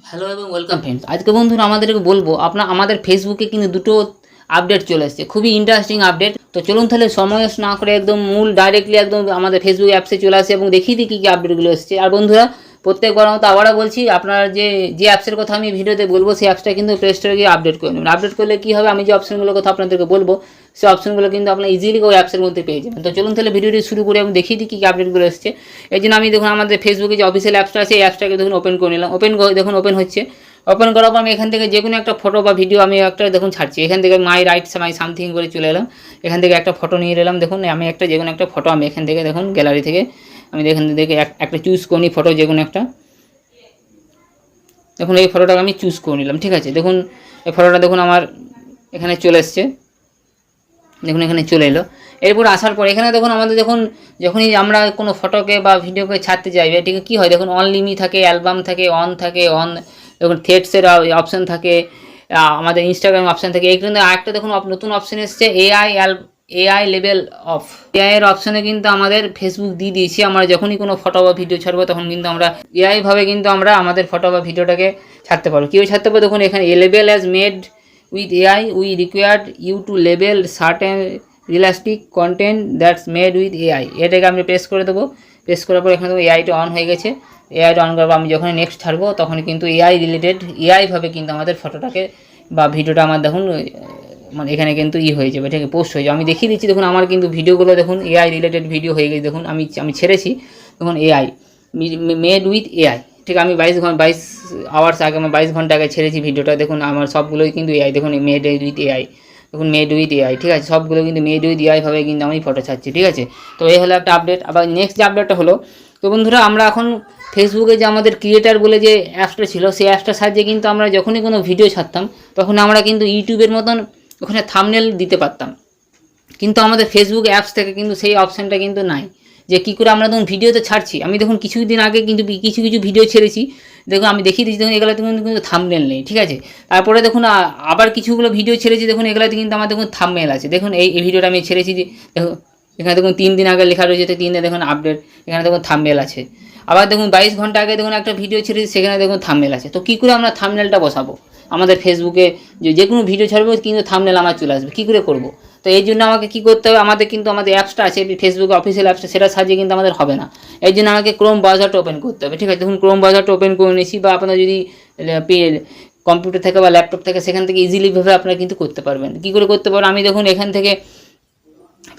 Hello এবং welcome friends. আজকে বন্ধুরা আমাদেরকে বলবো আমাদের ফেসবুকে কিন্তু দুটো আপডেট চলে এসেছে, খুবই ইন্টারেস্টিং আপডেট। তো চলুন তাহলে সময় নষ্ট না করে একদম মূল ডাইরেক্টলি একদম আমাদের ফেসবুক অ্যাপসে চলে আসে এবং দেখিয়ে দিই কী কী আপডেটগুলো এসেছে। আর বন্ধুরা প্রত্যেকবার মতো আবারও বলছি, আপনারা যে অ্যাপসের কথা আমি ভিডিওতে বলবো সেই অ্যাপসটা কিন্তু প্লে স্টোরে গিয়ে আপডেট করে নেবেন। আপডেট করলে কী হবে, আমি যে অপশনগুলোর কথা আপনাদেরকে বলবো সেই অপশনগুলো কিন্তু আপনারা ইজিলি ওই অ্যাপসের মধ্যে পেয়ে যাবেন। তো চলুন তাহলে ভিডিওটি শুরু করে আমি দেখিয়ে দিই কী কী আপডেটগুলো এসেছে। এই জন্য আমি দেখুন আমাদের ফেসবুকে যে অফিসিয়াল অ্যাপসটা আছে এই অ্যাপসটাকে দেখুন ওপেন করে নিলাম। দেখুন ওপেন হচ্ছে। ওপেন করার পর আমি এখান থেকে যে কোনো একটা ফটো বা ভিডিও আমি একটা দেখুন ছাড়ছি। এখান থেকে মাই রাইটস মাই সামথিং করে চলে এলাম। এখান থেকে একটা ফটো নিয়ে এলাম। দেখুন আমি একটা যে কোনো একটা ফটো আমি এখান থেকে দেখুন গ্যালারি থেকে আমি এখান থেকে একটা চুজ করে নিই ফটো, যে কোনো একটা। দেখুন এই ফটোটাকে আমি চুজ করে নিলাম, ঠিক আছে। দেখুন এই ফটোটা দেখুন আমার এখানে চলে এসছে, দেখুন এখানে চলে এলো। এরপর আসার পর এখানে দেখুন আমাদের দেখুন যখনই আমরা কোনো ফটোকে বা ভিডিওকে ছাড়তে যাই এটিকে কী হয় দেখুন অনলিমি থাকে, অ্যালবাম থাকে, অন থাকে, দেখুন থ্রেডসের অপশান থাকে, আমাদের ইনস্টাগ্রাম অপশান থাকে। এই কিন্তু আরেকটা দেখুন নতুন অপশান এসছে এআই লেভেল অফ। এআই এর অপশানে কিন্তু আমাদের ফেসবুক দিয়ে দিয়েছি, আমরা যখনই কোনো ফটো বা ভিডিও ছাড়বো তখন কিন্তু আমরা এআই ভাবে কিন্তু আমরা আমাদের ফটো বা ভিডিওটাকে ছাড়তে পারবো। কীভাবে ছাড়তে পারবো দেখুন এখানে এ level as made with AI we required you to label certain realistic content that's made with AI। এটাকে আমি প্রেস করে দেবো। প্রেস করার পর এখানে এআইটা অন হয়ে গেছে। এআইটা অন করার পর আমি যখন নেক্সট ছাড়বো তখন কিন্তু এআই রিলেটেড এআইভাবে কিন্তু আমাদের ফটোটাকে বা ভিডিওটা আমার দেখুন মানে এখানে কিন্তু হয়ে যাবে, ঠিক আছে, পোস্ট হয়ে যাবে। আমি দেখিয়ে দিচ্ছি দেখুন আমার কিন্তু ভিডিওগুলো দেখুন এআই রিলেটেড ভিডিও হয়ে গেছে। দেখুন আমি ছেড়েছি দেখুন এআই মেড উইথ এআই, ঠিক আমি 22 আওয়ার্স আগে আমি 22 ঘন্টা আগে ছেড়েছি ভিডিওটা। দেখুন আমার সবগুলোই কিন্তু এআই, দেখুন মেড উইথ এআই, দেখুন মেড উইথ এআই, ঠিক আছে, সবগুলো কিন্তু মেড উইথ এআই ভাবে কিন্তু আমি ফটো ছাড়ছি, ঠিক আছে। তো এই হলো একটা আপডেট। আবার নেক্সট যে আপডেটটা হলো, তো বন্ধুরা আমরা এখন ফেসবুকে যে আমাদের ক্রিয়েটার বলে যে অ্যাপসটা ছিল সেই অ্যাপসটার সাহায্যে কিন্তু আমরা যখনই কোনো ভিডিও ছাড়তাম তখন আমরা কিন্তু ইউটিউবের মতন ওখানে থাম্বনেল দিতে পারতাম, কিন্তু আমাদের ফেসবুক অ্যাপস থেকে কিন্তু সেই অপশানটা কিন্তু নাই। যে কী করে আমরা দেখুন ভিডিওতে ছাড়ছি, আমি দেখুন কিছুদিন আগে কিন্তু কিছু ভিডিও ছেড়েছি, দেখুন আমি দেখিয়ে দিচ্ছি, দেখুন এগুলোতে কিন্তু থাম্বনেল নেই, ঠিক আছে। তারপরে দেখুন আবার কিছুগুলো ভিডিও ছেড়েছি, দেখুন এগুলোতে কিন্তু আমার দেখুন থাম্বনেল আছে। দেখুন এই ভিডিওটা আমি ছেড়েছি, যে দেখুন এখানে দেখুন 3 দিন আগে লেখা রয়েছে, 3 দিনে দেখুন আপডেট, এখানে দেখুন থাম্বনেল আছে। আবার দেখুন 22 ঘন্টা আগে দেখুন একটা ভিডিও ছেড়েছি, সেখানে দেখুন থাম্বনেল আছে। তো কী করে আমরা থাম্বনেলটা বসাবো আমাদের ফেসবুকে, যে কোনো ভিডিও ছাড়বো কিন্তু থাম্বনেল আমার চলে আসবে, কী করে করবো? তো এই জন্য আমাকে কী করতে হবে, আমাদের অ্যাপসটা আছে ফেসবুক অফিসিয়াল অ্যাপসটা, সেটা সাহায্যে কিন্তু আমাদের হবে না। এই জন্য আমাকে ক্রোম ব্রাউজারটা ওপেন করতে হবে, ঠিক আছে। দেখুন ক্রোম ব্রাউজারটা ওপেন করে নিয়েছি, বা আপনারা যদি কম্পিউটার থেকে বা ল্যাপটপ থেকে সেখান থেকে ইজিলিভাবে আপনারা কিন্তু করতে পারবেন। কী করে করতে পারবেন, আমি দেখুন এখান থেকে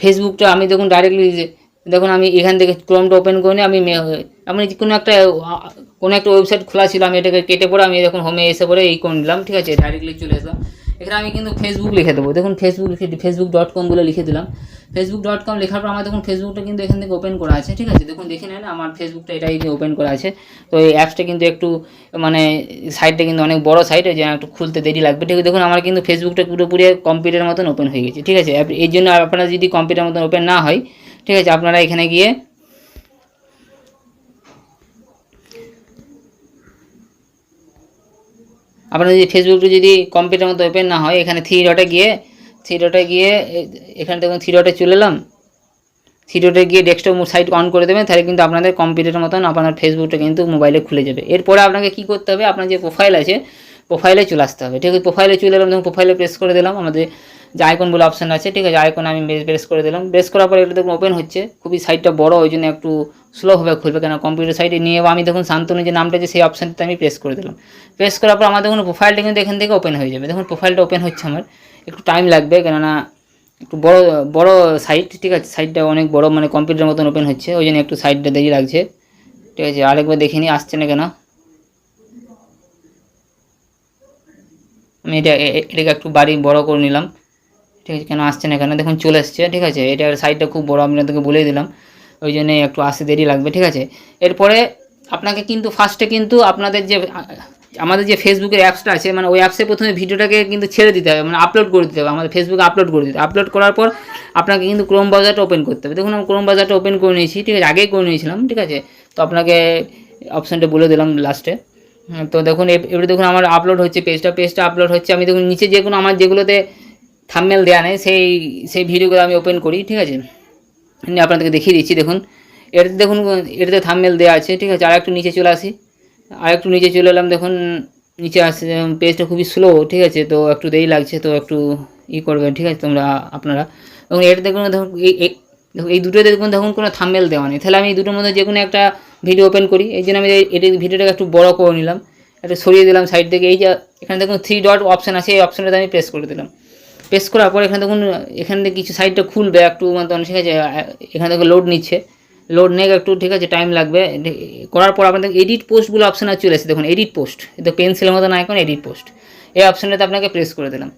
ফেসবুকটা আমি দেখুন ডাইরেক্টলি দেখুন আমি এখান থেকে ক্রোমটা ওপেন করে নিই। আমি কোনো একটা ওয়েবসাইট খোলা ছিল, আমি এটাকে কেটে পড়ে আমি দেখুন হোমে এসে পড়ে এই করে নিলাম, ঠিক আছে, ডাইরেক্টলি চলে আসলাম। এখানে আমি কিন্তু ফেসবুক লিখে দেবো, দেখুন facebook.com বলে লিখে দিলাম। facebook.com লেখার পর আমার দেখুন ফেসবুকটা কিন্তু এখান থেকে ওপেন করা আছে, ঠিক আছে। দেখুন দেখে নেন আমার ফেসবুকটা এটাই ওপেন করা আছে। তো এই অ্যাপসটা কিন্তু একটু মানে সাইটটা কিন্তু অনেক বড় সাইট, যে একটু খুলতে দেরি লাগবে, ঠিক আছে। দেখুন আমার কিন্তু ফেসবুকটা পুরোপুরি কম্পিউটারের মতন ওপেন হয়ে গেছে, ঠিক আছে। এই জন্য আপনারা যদি কম্পিউটারের মতন ওপেন না হয়, ঠিক আছে, আপনারা এখানে গিয়ে আপনার যদি ফেসবুকটা যদি কম্পিউটার মতো ওপেন না হয়, এখানে থ্রি ডটে গিয়ে এখানে দেখুন থ্রি ডটে চলে এলাম। থ্রি ডটে গিয়ে ডেস্কটপ সাইট অন করে দেবেন, তাহলে কিন্তু আপনাদের কম্পিউটারের মতন আপনার ফেসবুকটা কিন্তু মোবাইলে খুলে যাবে। এরপরে আপনাকে কী করতে হবে, আপনার যে প্রোফাইল আছে প্রোফাইলে চলে আসতে হবে, ঠিক আছে। প্রোফাইলে চলে এলাম, দেখুন প্রোফাইলে প্রেস করে দিলাম, আমাদের যে আইকন বলে অপশান আছে, ঠিক আছে, আইকন আমি প্রেস করে দিলাম। প্রেস করার পরে এটা দেখুন ওপেন হচ্ছে, খুবই সাইটটা বড়, ওই জন্য একটু স্লোভাবে খুলবে, কেন কম্পিউটার সাইটে নিয়ে আমি দেখুন শান্তনু যে নামটা আছে সেই অপশানটাতে আমি প্রেস করে দিলাম। প্রেস করার পর আমার দেখুন প্রোফাইলটা কিন্তু এখান থেকে ওপেন হয়ে যাবে। দেখুন প্রোফাইলটা ওপেন হচ্ছে, আমার একটু টাইম লাগবে, কেননা একটু বড় সাইট, ঠিক আছে, সাইটটা অনেক বড়, মানে কম্পিউটার মতন ওপেন হচ্ছে, ওই জন্য একটু সাইটটা দেরি লাগছে, ঠিক আছে। আরেকবার দেখে নিই আসছে না কেন। আমি এটাকে একটু বড় করে নিলাম, ঠিক আছে, কেন আসছে না কেন, দেখুন চলে এসছে, ঠিক আছে। এটার সাইডটা খুব বড়, আপনাদেরকে বলেই দিলাম, ওই জন্য একটু আসতে দেরি লাগবে, ঠিক আছে। এরপরে আপনাকে কিন্তু ফার্স্টে কিন্তু আপনাদের যে আমাদের যে ফেসবুকের অ্যাপসটা আছে, মানে ওই অ্যাপসে প্রথমে ভিডিওটাকে কিন্তু ছেড়ে দিতে হবে, মানে আপলোড করে দিতে হবে, আমাদের ফেসবুকে আপলোড করে দিতে হবে। আপলোড করার পর আপনাকে কিন্তু ক্রোম ব্রাউজারটা ওপেন করতে হবে। দেখুন আমি ক্রোম ব্রাউজারটা ওপেন করে নিয়েছি, ঠিক আছে, আগেই করে নিয়েছিলাম, ঠিক আছে। তো আপনাকে অপশানটা বলে দিলাম লাস্টে। তো দেখুন এবারে দেখুন আমার আপলোড হচ্ছে, পেজটা আপলোড হচ্ছে। আমি দেখুন নিচে যে কোনো আমার যেগুলোতে থাম্বনেল দেওয়া নেই সেই ভিডিওগুলো আমি ওপেন করি, ঠিক আছে, আমি আপনাদেরকে দেখিয়ে দিচ্ছি। দেখুন এটাতে থাম্বনেল দেওয়া আছে, ঠিক আছে। আর একটু নিচে চলে আসি, আর একটু নিচে চলে এলাম, দেখুন নিচে আসছে, পেজটা খুবই স্লো, ঠিক আছে, তো একটু দেরি লাগছে, তো একটু করবেন, ঠিক আছে তোমরা আপনারা। এবং এটা দেখুন, দেখুন এই দুটোতে দেখুন কোনো থাম্বনেল দেওয়া নেই, তাহলে আমি এই দুটোর মধ্যে যে কোনো একটা ভিডিও ওপেন করি। এই জন্য আমি এটা ভিডিওটাকে একটু বড় করে নিলাম, একটু সরিয়ে দিলাম সাইড থেকে। এই যে এখানে দেখুন 3 ডট অপশান আছে, এই অপশানটাতে আমি প্রেস করে দিলাম। প্রেস করার পর এখানে দেখুন, এখান থেকে কিছু সাইডটা খুলবে একটু মতন, ঠিক আছে, এখান থেকে লোড নিচ্ছে, লোড নেক একটু, ঠিক আছে, টাইম লাগবে। করার পর আপনাদের এডিট পোস্টগুলো অপশান চলে এসেছে, দেখুন এডিট পোস্ট, এটা পেন্সিলের মতন আইকন, এডিট পোস্ট, এই অপশানটাতে আপনাকে প্রেস করে দিলাম।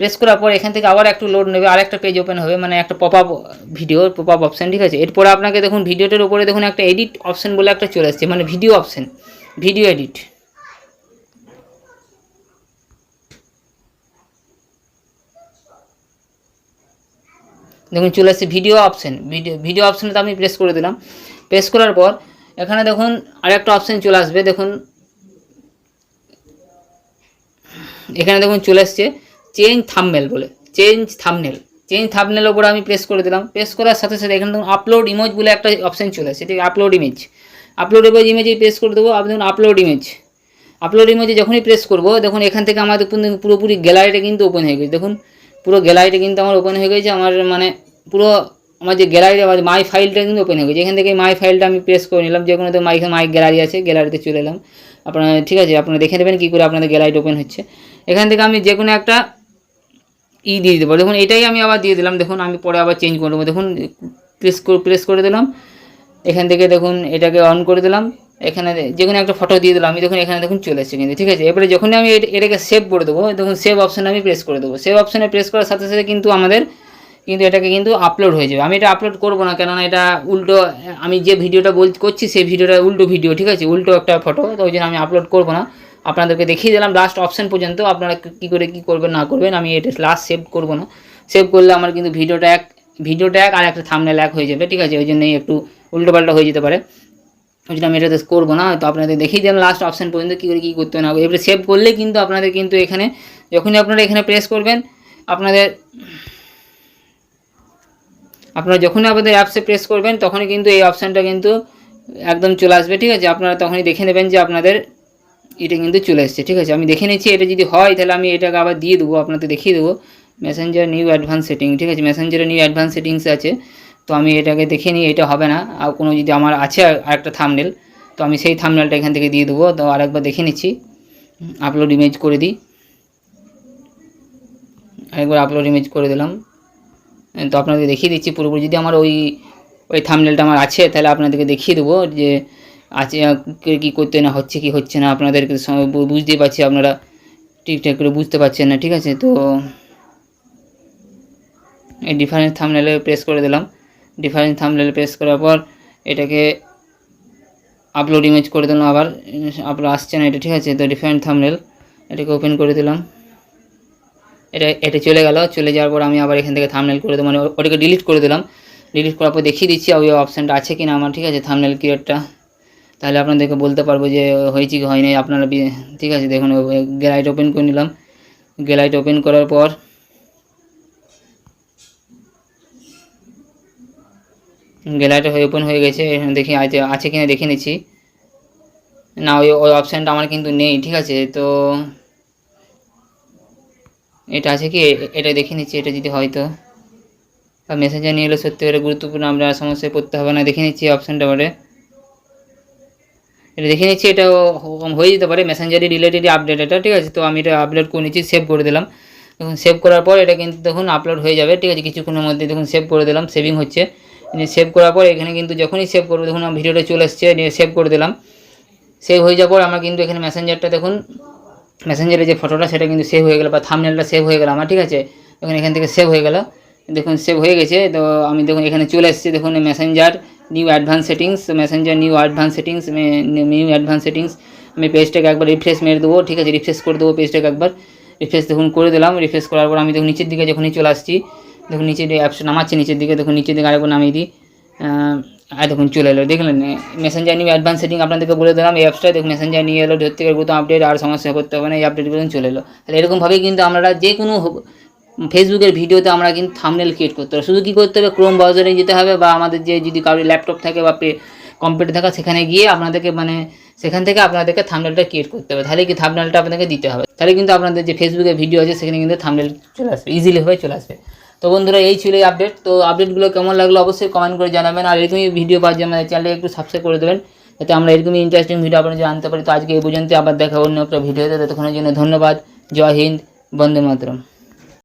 প্রেস করার পর এখান থেকে আবার একটু লোড নেবে, আর একটা পেজ ওপেন হবে, মানে একটা pop up video, pop up option, ঠিক আছে। এরপরে আপনাকে দেখুন ভিডিওটার উপরে দেখুন একটা এডিট অপশান বলে একটা চলে আসছে, মানে ভিডিও অপশান, ভিডিও এডিট। দেখুন চলে আসছে ভিডিও অপশান, ভিডিও অপশানটা আমি প্রেস করে দিলাম। প্রেস করার পর এখানে দেখুন আরেকটা অপশান চলে আসবে, দেখুন এখানে দেখুন চলে আসছে চেঞ্জ থাম্বনেল বলে, চেঞ্জ থাম্বনেলের উপরে আমি প্রেস করে দিলাম। প্রেস করার সাথে সাথে এখানে দেখুন আপলোড ইমেজ বলে একটা অপশান চলে আসছে, ঠিক আছে, আপলোড ইমেজে প্রেস করে দেবো। আপনি দেখুন আপলোড ইমেজে যখনই প্রেস করবো, দেখুন এখান থেকে আমাদের পুরোপুরি গ্যালারিটা কিন্তু ওপেন হয়ে গেছে। দেখুন পুরো গ্যালারিটা কিন্তু আমার ওপেন হয়ে গেছে, আমার মানে পুরো আমার যে গ্যালারি, আমার মাই ফাইলটা কিন্তু ওপেন হয়ে গেছে। এখান থেকে মাই ফাইলটা আমি প্রেস করে নিলাম, যে কোনো তো মাই গ্যালারি আছে, গ্যালারিতে চলে এলাম। আপনারা, ঠিক আছে, আপনারা দেখে নেবেন কী করে আপনাদের গ্যালারিটা ওপেন হচ্ছে। এখান থেকে আমি যে কোনো একটা দিয়ে দেবো, দেখুন এটাই আমি আবার দিয়ে দিলাম। দেখুন আমি পরে আবার চেঞ্জ করে দেবো, দেখুন প্রেস করে দিলাম। এখান থেকে দেখুন এটাকে অন করে দিলাম, এখানে যে কোনো একটা ফটো দিয়ে দিলাম আমি, দেখুন এখানে দেখুন চলে এসেছে কিন্তু, ঠিক আছে। এবারে যখনই আমি এটাকে সেভ করে দেবো, দেখুন সেভ অপশানে আমি প্রেস করে দেবো। সেভ অপশানে প্রেস করার সাথে সাথে কিন্তু আমাদের কিন্তু এটাকে কিন্তু আপলোড হয়ে যাবে। আমি এটা আপলোড করবো না, কেননা এটা উল্টো, আমি যে ভিডিওটা করছি সেই ভিডিওটা উল্টো ভিডিও, ঠিক আছে, উল্টো একটা ফটো, তো ওই জন্য আমি আপলোড করবো না। আপনাদেরকে দেখিয়ে দিলাম লাস্ট অপশান পর্যন্ত, আপনারা কী করে কী করবেন না করবেন। আমি এটা লাস্ট সেভ করবো না, সেভ করলে আমার কিন্তু ভিডিওটা এক আর একটা থাম্বনেল এক হয়ে যাবে, ঠিক আছে, ওই জন্যই একটু উল্টোপাল্টা হয়ে যেতে পারে, ওই জন্য আমি এটা করবো না। তো আপনাদের দেখিয়ে দিলাম লাস্ট অপশান পর্যন্ত কী করে কী করতে না হবে। এবারে সেভ করলে কিন্তু আপনাদের কিন্তু এখানে যখনই আপনারা এখানে প্রেস করবেন, আপনারা যখনই আপনাদের অ্যাপসে প্রেস করবেন, তখনই কিন্তু এই অপশানটা কিন্তু একদম চলে আসবে, ঠিক আছে। আপনারা তখনই দেখে নেবেন যে আপনাদের এটা কিন্তু চলে এসছে, ঠিক আছে। আমি দেখে নিচ্ছি, এটা যদি হয় তাহলে আমি এটাকে আবার দিয়ে দেবো, আপনাদের দেখিয়ে দেবো। মেসেঞ্জার নিউ অ্যাডভান্স সেটিং, ঠিক আছে, মেসেঞ্জারে নিউ অ্যাডভান্স সেটিংস আছে, তো আমি এটাকে দেখে নিই, এটা হবে না। আর কোনো যদি আমার আছে আরেকটা থাম্বনেল, তো আমি সেই থাম্বনেলটা এখান থেকে দিয়ে দেবো। তো আরেকবার দেখে নিচ্ছি, আপলোড ইমেজ করে দিই, আরেকবার আপলোড ইমেজ করে দিলাম। তো আপনাদের দেখিয়ে দিচ্ছি পুরোপুরি, যদি আমার ওই থাম্বনেলটা আমার আছে, তাহলে আপনাদেরকে দেখিয়ে দেবো যে আছে কী করতে না হচ্ছে কি হচ্ছে না, আপনাদেরকে বুঝতেই পারছি, আপনারা ঠিকঠাক করে বুঝতে পারছেন না, ঠিক আছে। তো এই ডিফারেন্ট থাম্বনেলে প্রেস করে দিলাম। ডিফারেন্ট থাম্বনেলে প্রেস করার পর এটাকে আপলোড ইমেজ করে দিলাম, আবার আপলোড আসছে না এটা, ঠিক আছে। তো ডিফারেন্ট থাম্বনেল, এটাকে ওপেন করে দিলাম, এটা চলে গেল। চলে যাওয়ার পর আমি আবার এখান থেকে থাম্বনেল করে দেবো, মানে ওটাকে ডিলিট করে দিলাম। ডিলিট করার পর দেখিয়ে দিচ্ছি ওই অপশানটা আছে কি না আমার, ঠিক আছে, থাম্বনেল ক্রিয়েটটা, তাহলে আপনাদেরকে বলতে পারবো যে হয়েছে কি হয়নি আপনারা, ঠিক আছে। দেখুন গ্যালারিটা ওপেন করে নিলাম। গ্যালারিটা ওপেন করার পর গ্যালারিটা ওপেন হয়ে গেছে, দেখি আছে কিনা দেখে নিচ্ছি। না, ওই অপশানটা আমার কিন্তু নেই, ঠিক আছে। তো এটা আছে কি, এটা দেখে নিচ্ছি, এটা যদি হয়তো মেসেঞ্জার নিয়ে এলে সত্যি করে গুরুত্বপূর্ণ, আমরা সমস্যায় পড়তে হবে না। দেখে নিচ্ছি অপশানটা পরে, এটা দেখে নিচ্ছি, এটা হয়ে যেতে পারে মেসেঞ্জারই রিলেটেড আপডেট এটা, ঠিক আছে। তো আমি এটা আপলোড করে নিচ্ছি, সেভ করে দিলাম। দেখুন সেভ করার পর এটা কিন্তু দেখুন আপলোড হয়ে যাবে, ঠিক আছে, কিছুক্ষণের মধ্যে। দেখুন সেভ করে দিলাম, সেভিং হচ্ছে। সেভ করার পর এখানে কিন্তু যখনই সেভ করবো, দেখুন আমার ভিডিওটা চলে এসছে, সেভ করে দিলাম। সেভ হয়ে যাওয়ার পর আমার কিন্তু এখানে মেসেঞ্জারটা দেখুন, মেসেঞ্জারে যে ফটোটা সেটা কিন্তু সেভ হয়ে গেল, বা থাম্বনেলটা সেভ হয়ে গেল আমার, ঠিক আছে। দেখুন এখান থেকে সেভ হয়ে গেল, দেখুন সেভ হয়ে গেছে। তো আমি দেখুন এখানে চলে এসেছি, দেখুন মেসেঞ্জার নিউ অ্যাডভান্স সেটিংস, আমি পেজটাকে একবার রিফ্রেশ মেরে দেবো, ঠিক আছে, রিফ্রেশ করে দেবো পেজটাকে একবার। রিফ্রেশ দেখুন করে দিলাম। রিফ্রেশ করার পর আমি দেখুন নিচের দিকে যখনই চলে আসছি, দেখুন নিচে অ্যাপসটা নামাচ্ছে নিচের দিকে, দেখুন নিচের দিকে আরেকবার নামিয়ে দিই, আর দেখুন চলে এলো, দেখলেন মেসেঞ্জার নিউ অ্যাডভান্স সেটিং। আপনাদেরকে বলে দিলাম এই অ্যাপসটা, দেখুন মেসেঞ্জার নিয়ে এলো, ধরতে গেলে প্রথম আপডেট, আর সমস্যা করতে হবে না, এই আপডেটগুলো চলে এলো। তাহলে এরকমভাবেই কিন্তু আমরা যে কোনো ফেসবুকের ভিডিওতে আমরা কিন্তু থাম্বনেল ক্রিয়েট করতে হবে। শুধু কী করতে হবে, ক্রোম ব্রাউজারে যেতে হবে, বা আমাদের যে যদি কারোর ল্যাপটপ থাকে বা কম্পিউটার থাকে, সেখানে গিয়ে আপনাদেরকে মানে সেখান থেকে আপনাদেরকে থাম্বনেলটা ক্রিয়েট করতে হবে, তাহলে কি থাম্বনেলটা আপনাদেরকে দিতে হবে, তাহলে কিন্তু আপনাদের যে ফেসবুকে ভিডিও আছে সেখানে কিন্তু থাম্বনেল চলে আসবে, ইজিলি হয়ে চলে আসবে। তো বন্ধুরা এই ছিল আপডেট। তো আপডেটগুলো কেমন লাগলো অবশ্যই কমেন্ট করে জানাবেন, আর এরকমই ভিডিও পাওয়ার জন্য আমাদের চ্যানেলকে একটু সাবস্ক্রাইব করে দেবেন, যাতে আমরা এরকমই ইন্টারেস্টিং ভিডিও আপনারা জানতে পারি। তো আজকে এই পর্যন্ত, আবার দেখা অন্য একটা ভিডিওতে, ততক্ষণের জন্য ধন্যবাদ। জয় হিন্দ, বন্দে মাতরম।